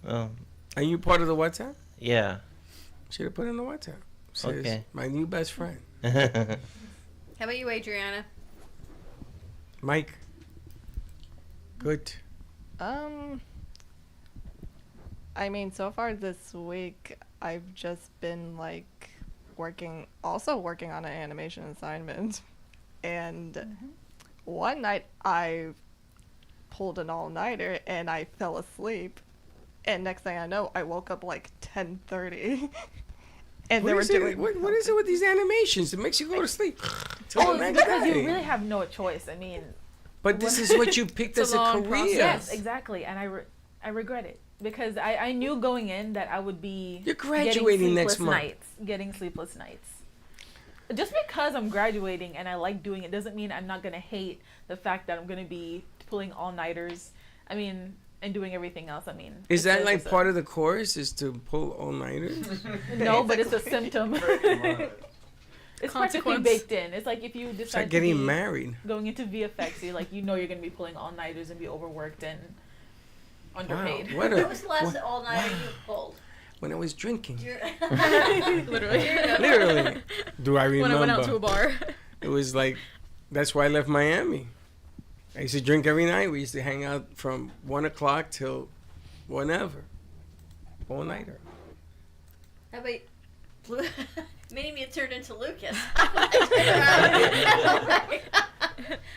Oh, Are you part of the WhatsApp? yeah. Should have put it in the WhatsApp. Says, Okay. my new best friend. How about you, Adriana? Mike. Good. I mean, so far this week, I've just been like working on an animation assignment. And one night I pulled an all-nighter and I fell asleep. And next thing I know, I woke up like 10:30. And they were doing. What is it with these animations? It makes you go to sleep. till Oh, the next because you day. really have no choice. I mean. But this is what you picked as a career. Yes, exactly. And I regret it. Because I knew going in that I would be You're graduating next month. Getting sleepless nights. Just because I'm graduating and I like doing it doesn't mean I'm not going to hate the fact that I'm going to be pulling all-nighters. I mean, and doing everything else. I mean. Is that like part of the course? Is to pull all-nighters? No, but it's a symptom. It's practically Consequence. baked in. It's like if you decide like to getting be married. going into VFX, you're like, you're going to be pulling all-nighters and be overworked and underpaid. Wow, what When was the last all-nighter you pulled? When I was drinking. Literally. Literally. Do I remember? When I went out to a bar. It was like, that's why I left Miami. I used to drink every night. We used to hang out from 1 o'clock till whenever. All nighter. How about made me turn into Lucas.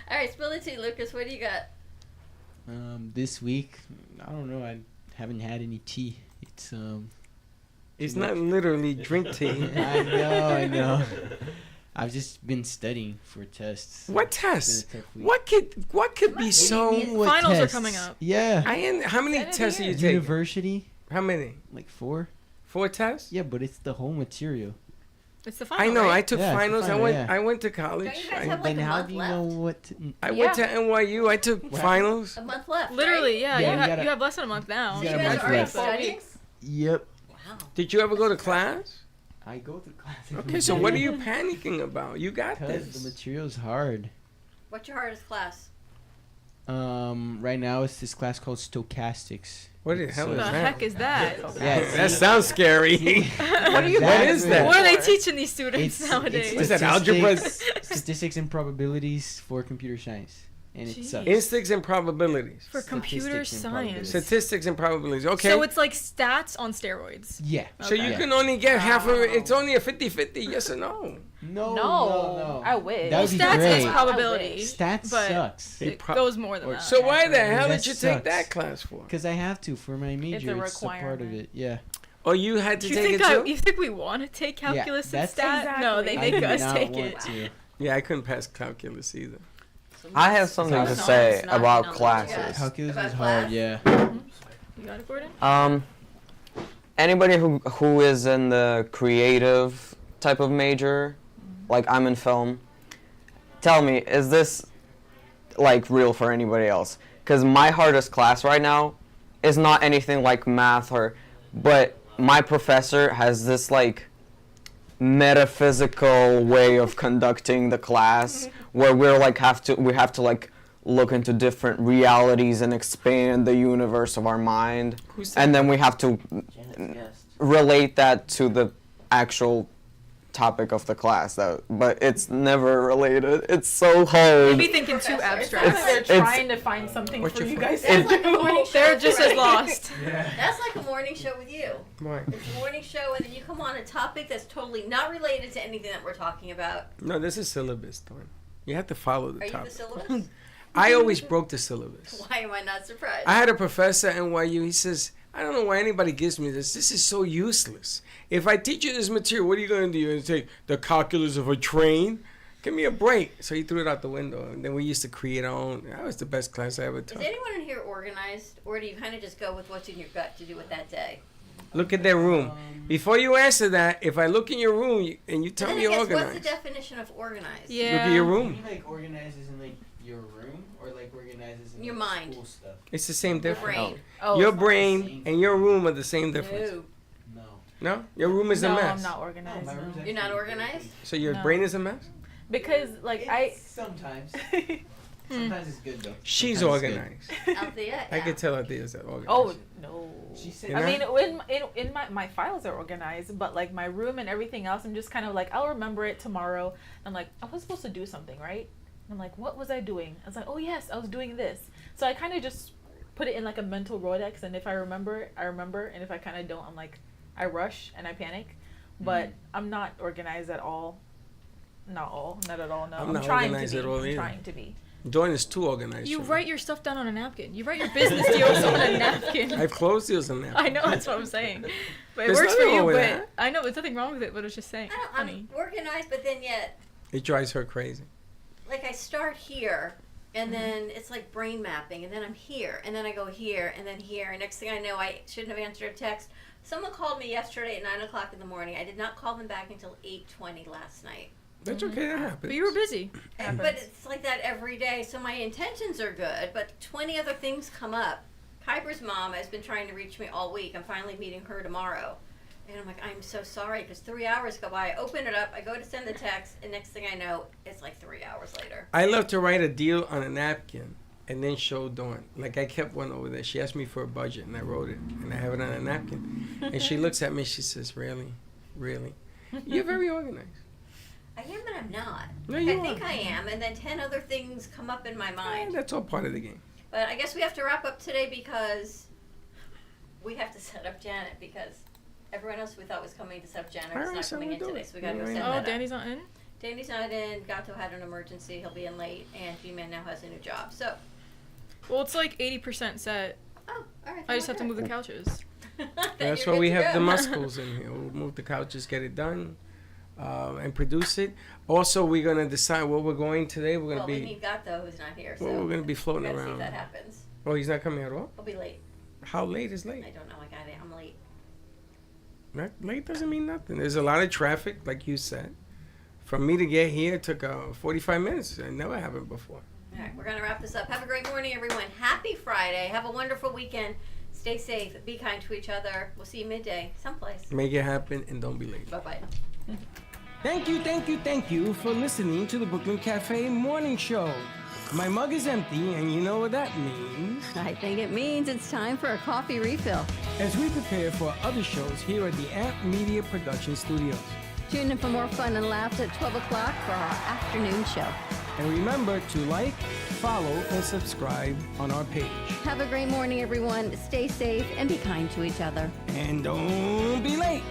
All right, spill the tea, Lucas. What do you got? This week, I don't know. I haven't had any tea. It's not literally drink tea. I know. I've just been studying for tests. What It's been a tests? tough week. What could be so? What Finals tests? are coming up. Yeah. How many tests are you taking? University. How many? Like 4. 4 tests? Yeah, but it's the whole material. It's the I final. know. Right? I took Yeah, it's the finals. final, yeah. I went to college. Don't you guys have like Then a how month do you left? know what? I went to NYU. I took finals. A month left. Literally, yeah. Yeah, you, you gotta- you have less than a month now. you You got a guys month are already left. studying? Yep. Wow. Did you ever go to class? I go to class. Okay, so what are you panicking about? You got Because this. the material's hard. What's your hardest class? Right now it's this class called stochastics. What the hell What is the that? heck is that? Yeah, That sounds scary. What are you? What is that? What are they teaching these students It's nowadays? What is that, algebra? Statistics and probabilities for computer science, and it Jeez. sucks. Instincts and probabilities. For computer Statistics and science. probabilities. Statistics and probabilities. Okay. So it's like stats on steroids. Yeah. So you Okay. can only get half of it. It's only a 50-50, yes or no. No. I wish. That would be Stats great. is probability. Stats but sucks. It goes more than that. So why the hell That did you take sucks. that class for? Because I have to for my major. It's a part of requirement. it. Yeah. Oh, you had to You take think it too? you think we want to take calculus and that's- stat? No, they I make do us not take want it. to. Yeah, I couldn't pass calculus either. I have something to say about classes. Calculus is hard. Yeah. You got it, Gordon? Anybody who is in the creative type of major, like I'm in film, tell me, is this like real for anybody else? Because my hardest class right now is not anything like math but my professor has this like metaphysical way of conducting the class where we have to like look into different realities and expand the universe of our mind, and then we have to relate that to the actual topic of the class, but it's never related. It's so hard. Maybe thinking too abstract. They're trying to find something for you guys to That's like a morning show. They're just as lost. That's like a morning show with you. Why? It's a morning show, and then you come on a topic that's totally not related to anything that we're talking about. No, this is syllabus, Dawn. You have to follow the Are you topic. the syllabus? I always broke the syllabus. Why am I not surprised? I had a professor at NYU. He says, I don't know why anybody gives me this. This is so useless. If I teach you this material, what are you going to do? You're going to take the calculus of a train? Give me a break. So he threw it out the window. And then we used to create our own. That was the best class I ever Is taught. anyone in here organized, or do you kind of just go with what's in your gut to do with that day? Look at their room. Before you answer that, if I look in your room and you tell But me then I you're guess, what's organized, the definition of organized? look at your room. You like organizes in like your room or like organizes in Your like, mind. school stuff? It's the same Your difference. brain. Oh, Your it's not the brain same. and your room are the same difference. No. No. No? Your room is a No, mess. I'm not organized. my room's no. You're not organized? So your No. brain is a mess? Because like I Sometimes. Sometimes it's good though. She's Sometimes it's organized. Althea, I could tell Althea's organized. Oh no! You I know? mean, in my files are organized, but like my room and everything else, I'm just kind of like, I'll remember it tomorrow. I'm like, I was supposed to do something, right? I'm like, what was I doing? I was like, oh yes, I was doing this. So I kind of just put it in like a mental Rolodex, and if I remember, I remember, and if I kind of don't, I'm like, I rush and I panic. But I'm not organized at all. Not at all. No, I'm not trying organized to be. at all I'm either. trying to be. Dawn is too organized. You for me. write your stuff down on a napkin. You write your business deals on a napkin. I have clothes deals on napkins. I know, that's what I'm saying. But it There's works for nothing you, wrong with but that. I know there's nothing wrong with it, but it's just saying. I'm organized, but then yet, It drives her crazy. like I start here, and Mm-hmm. then it's like brain mapping, and then I'm here, and then I go here, and then here, and next thing I know, I shouldn't have answered a text. Someone called me yesterday at 9 o'clock in the morning. I did not call them back until 8:20 last night. That's okay, that happens. But you were busy. But it's like that every day, so my intentions are good, but 20 other things come up. Piper's mom has been trying to reach me all week. I'm finally meeting her tomorrow. And I'm like, I'm so sorry, because 3 hours go by. I open it up, I go to send the text, and next thing I know, it's like 3 hours later. I love to write a deal on a napkin and then show Dawn. Like I kept one over there. She asked me for a budget, and I wrote it, and I have it on a napkin. And she looks at me, she says, really? Really? You're very organized. I am, but I'm not. No, you I think are. I am, and then 10 other things come up in my mind. That's all part of the game. But I guess we have to wrap up today because we have to set up Janet, because everyone else we thought was coming to set up Janet All is right, not so coming we'll in do today, it. so we gotta go All set right. Oh, that up. Danny's not in? Danny's not in. Gato had an emergency. He'll be in late, and G-Man now has a new job. So, Well, it's like 80% set. all right. I just have to move the couches. That's why we have the muscles in here. We'll move the couches, get it done, and produce it. Also, we're going to decide where we're going today. We're going Well, to we be... need Gato, who's not here. So Well, we're going to be floating we gotta around. see if that happens. Oh, he's not coming at all? He'll be late. How late is late? I don't know. I got it. I'm late. Late doesn't mean nothing. There's a lot of traffic, like you said. For me to get here, it took 45 minutes. It never happened before. All right, we're going to wrap this up. Have a great morning, everyone. Happy Friday. Have a wonderful weekend. Stay safe. Be kind to each other. We'll see you midday someplace. Make it happen and don't be late. Bye-bye. Thank you for listening to the Brooklyn Cafe Morning Show. My mug is empty, and you know what that means. I think it means it's time for a coffee refill. As we prepare for other shows here at the Amp Media Production Studios. Tune in for more fun and laughs at 12 o'clock for our afternoon show. And remember to like, follow, and subscribe on our page. Have a great morning, everyone. Stay safe and be kind to each other. And don't be late.